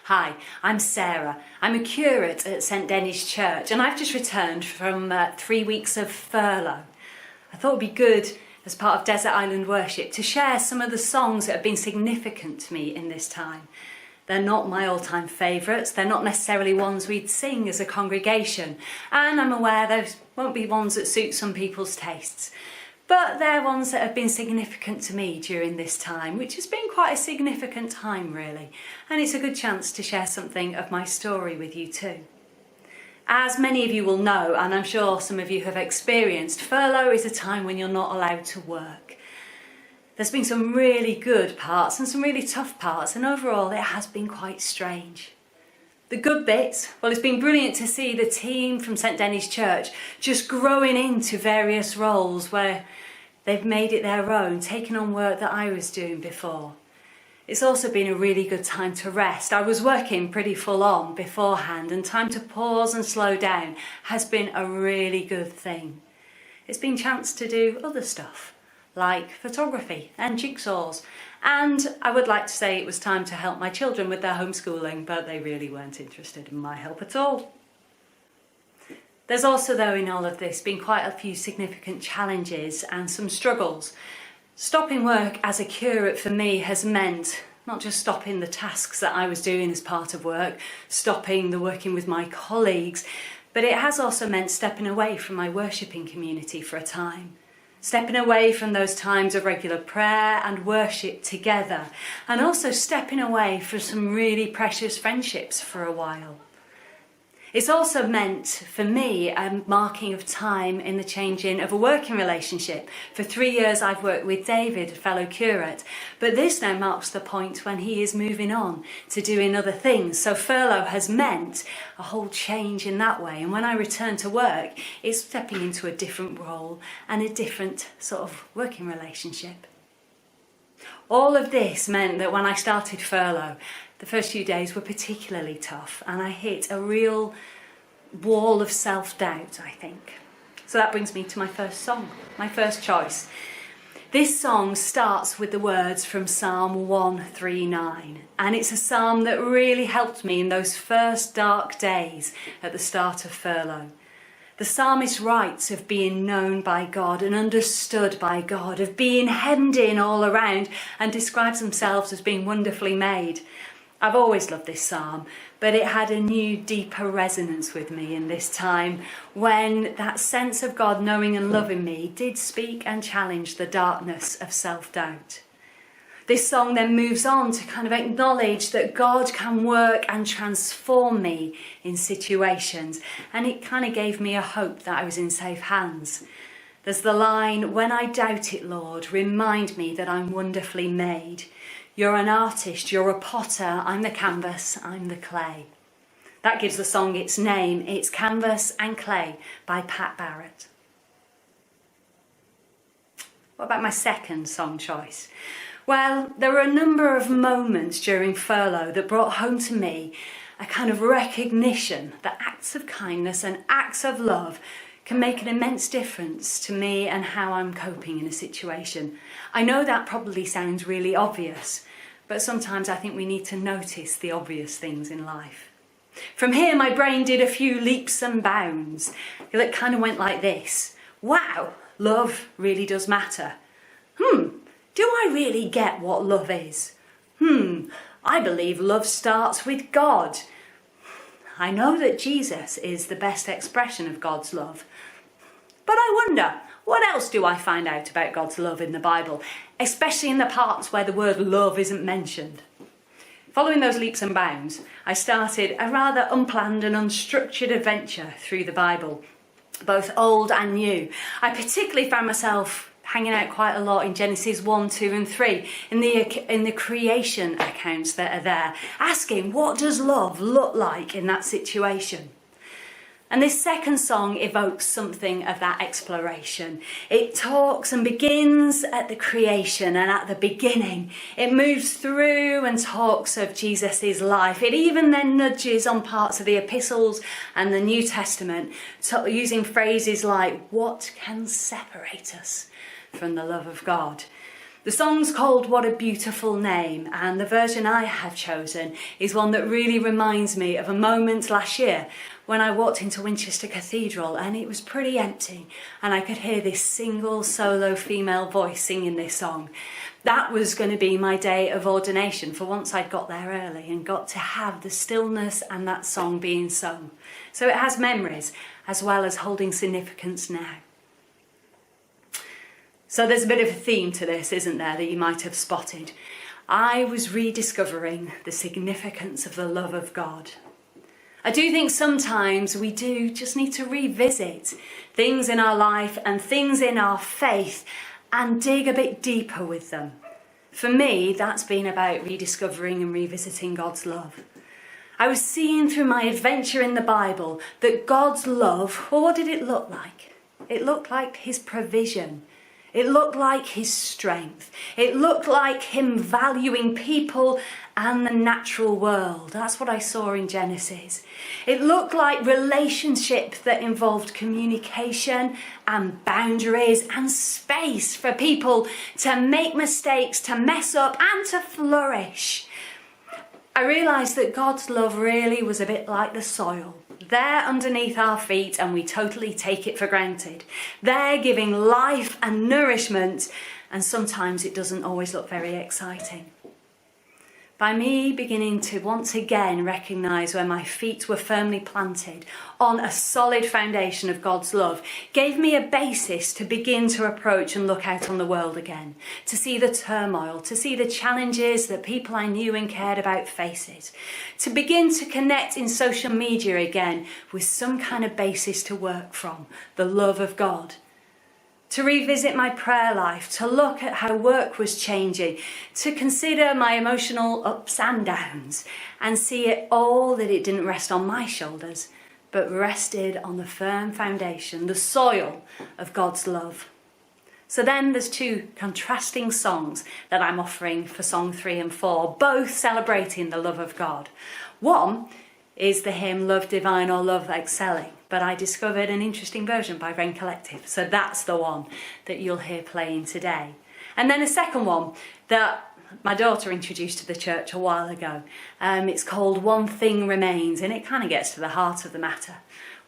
Hi, I'm Sarah. I'm a curate at St Dennis Church and I've just returned from 3 weeks of furlough. I thought it would be good as part of Desert Island Worship to share some of the songs that have been significant to me in this time. They're not my all-time favourites, they're not necessarily ones we'd sing as a congregation, and I'm aware those won't be ones that suit some people's tastes. But they're ones that have been significant to me during this time, which has been quite a significant time really, and it's a good chance to share something of my story with you too. As many of you will know, and I'm sure some of you have experienced, furlough is a time when you're not allowed to work. There's been some really good parts and some really tough parts, and overall it has been quite strange. The good bits, well, it's been brilliant to see the team from St Dennis Church just growing into various roles where they've made it their own, taking on work that I was doing before. It's also been a really good time to rest. I was working pretty full on beforehand, and time to pause and slow down has been a really good thing. It's been a chance to do other stuff, like photography and jigsaws. And I would like to say it was time to help my children with their homeschooling, but they really weren't interested in my help at all. There's also, though, in all of this been quite a few significant challenges and some struggles. Stopping work as a curate for me has meant not just stopping the tasks that I was doing as part of work, stopping the working with my colleagues, but it has also meant stepping away from my worshipping community for a time. Stepping away from those times of regular prayer and worship together, and also stepping away from some really precious friendships for a while. It's also meant for me a marking of time in the changing of a working relationship. For 3 years I've worked with David, a fellow curate, but this now marks the point when he is moving on to doing other things. So furlough has meant a whole change in that way, and when I return to work, it's stepping into a different role and a different sort of working relationship. All of this meant that when I started furlough, the first few days were particularly tough, and I hit a real wall of self-doubt, I think. So that brings me to my first song, my first choice. This song starts with the words from Psalm 139, and it's a psalm that really helped me in those first dark days at the start of furlough. The psalmist writes of being known by God and understood by God, of being hemmed in all around, and describes themselves as being wonderfully made. I've always loved this psalm, but it had a new, deeper resonance with me in this time when that sense of God knowing and loving me did speak and challenge the darkness of self-doubt. This song then moves on to kind of acknowledge that God can work and transform me in situations, and it kind of gave me a hope that I was in safe hands. There's the line, "When I doubt it, Lord, remind me that I'm wonderfully made. You're an artist, you're a potter, I'm the canvas, I'm the clay." That gives the song its name. It's Canvas and Clay by Pat Barrett. What about my second song choice? Well, there were a number of moments during furlough that brought home to me a kind of recognition that acts of kindness and acts of love can make an immense difference to me and how I'm coping in a situation. I know that probably sounds really obvious, but sometimes I think we need to notice the obvious things in life. From here, my brain did a few leaps and bounds that kind of went like this. Wow, love really does matter. Do I really get what love is? I believe love starts with God. I know that Jesus is the best expression of God's love. But I wonder, what else do I find out about God's love in the Bible, especially in the parts where the word love isn't mentioned? Following those leaps and bounds, I started a rather unplanned and unstructured adventure through the Bible, both old and new. I particularly found myself hanging out quite a lot in Genesis 1, 2 and 3, in the creation accounts that are there, asking what does love look like in that situation? And this second song evokes something of that exploration. It talks and begins at the creation and at the beginning. It moves through and talks of Jesus' life. It even then nudges on parts of the epistles and the New Testament, using phrases like, what can separate us from the love of God? The song's called What a Beautiful Name, and the version I have chosen is one that really reminds me of a moment last year when I walked into Winchester Cathedral and it was pretty empty and I could hear this single solo female voice singing this song. That was going to be my day of ordination for once I'd got there early and got to have the stillness and that song being sung. So it has memories as well as holding significance now. So there's a bit of a theme to this, isn't there, that you might have spotted. I was rediscovering the significance of the love of God. I do think sometimes we do just need to revisit things in our life and things in our faith and dig a bit deeper with them. For me, that's been about rediscovering and revisiting God's love. I was seeing through my adventure in the Bible that God's love, well, what did it look like? It looked like his provision. It looked like his strength. It looked like him valuing people and the natural world. That's what I saw in Genesis. It looked like relationship that involved communication and boundaries and space for people to make mistakes, to mess up and to flourish. I realised that God's love really was a bit like the soil. There underneath our feet and we totally take it for granted. There giving life and nourishment, and sometimes it doesn't always look very exciting. By me beginning to once again recognise where my feet were firmly planted on a solid foundation of God's love gave me a basis to begin to approach and look out on the world again, to see the turmoil, to see the challenges that people I knew and cared about faces, to begin to connect in social media again with some kind of basis to work from, the love of God. To revisit my prayer life, to look at how work was changing, to consider my emotional ups and downs and see it all that it didn't rest on my shoulders, but rested on the firm foundation, the soil of God's love. So then there's two contrasting songs that I'm offering for Song 3 and 4, both celebrating the love of God. One is the hymn Love Divine or Love Excelling, but I discovered an interesting version by Rain Collective, so that's the one that you'll hear playing today. And then a second one that my daughter introduced to the church a while ago. It's called One Thing Remains, and it kind of gets to the heart of the matter.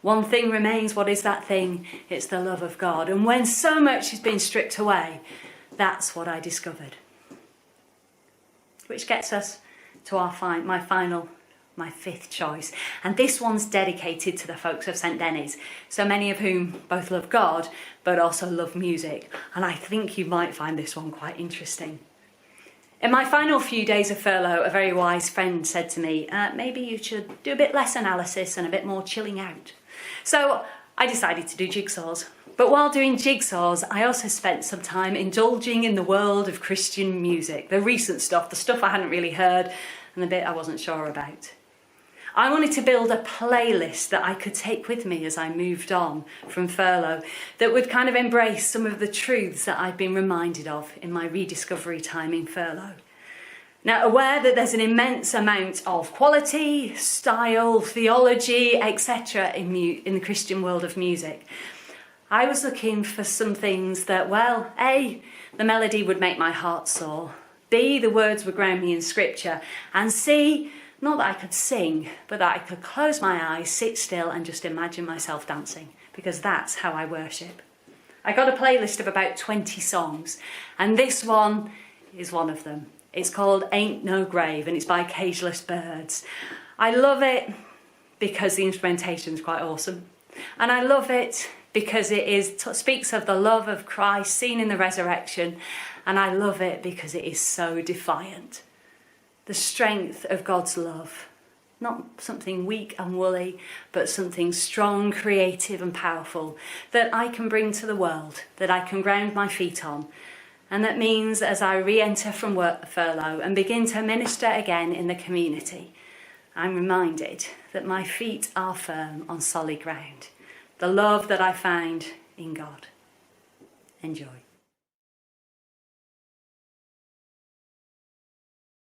One thing remains. What is that thing? It's the love of God. And when so much has been stripped away, that's what I discovered. Which gets us to my fifth choice, and this one's dedicated to the folks of St Denis, so many of whom both love God but also love music, and I think you might find this one quite interesting. In my final few days of furlough, a very wise friend said to me, maybe you should do a bit less analysis and a bit more chilling out. So I decided to do jigsaws. But while doing jigsaws, I also spent some time indulging in the world of Christian music, the recent stuff, the stuff I hadn't really heard and the bit I wasn't sure about. I wanted to build a playlist that I could take with me as I moved on from furlough that would kind of embrace some of the truths that I've been reminded of in my rediscovery time in furlough. Now, aware that there's an immense amount of quality, style, theology, etc. in the Christian world of music, I was looking for some things that, well, A, the melody would make my heart soar, B, the words would ground me in scripture, and C, not that I could sing, but that I could close my eyes, sit still and just imagine myself dancing, because that's how I worship. I got a playlist of about 20 songs, and this one is one of them. It's called Ain't No Grave, and it's by Cageless Birds. I love it because the instrumentation is quite awesome, and I love it because it speaks of the love of Christ seen in the resurrection, and I love it because it is so defiant. The strength of God's love, not something weak and woolly, but something strong, creative and powerful that I can bring to the world, that I can ground my feet on. And that means as I re-enter from work furlough and begin to minister again in the community, I'm reminded that my feet are firm on solid ground, the love that I find in God. Enjoy.